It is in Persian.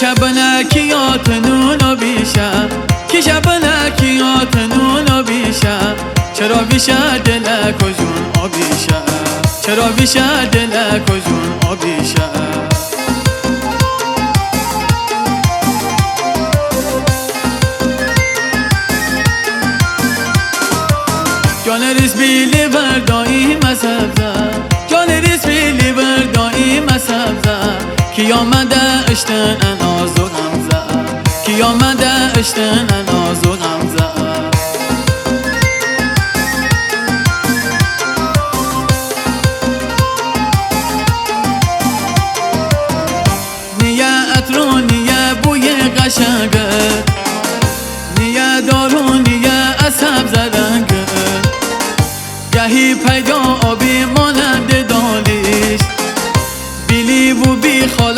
شبنکیات نونو بیشه که شبنکیات نونو بیشه چرا بیشه دلک و جون آبیشه چرا بیشه دلک و جون آبیشه جان ریز بیلی بردایی مسبزه جان ریز بیلی بردایی مسبزه کی آمده اشتن اناز و غمزه کی آمده اشتن اناز و غمزه نیه عطر و نیه بوی قشنگه نیه دارو نیه عصب زدنگه گهی پیدا آبی مانند دالیش بیلی و بی خاله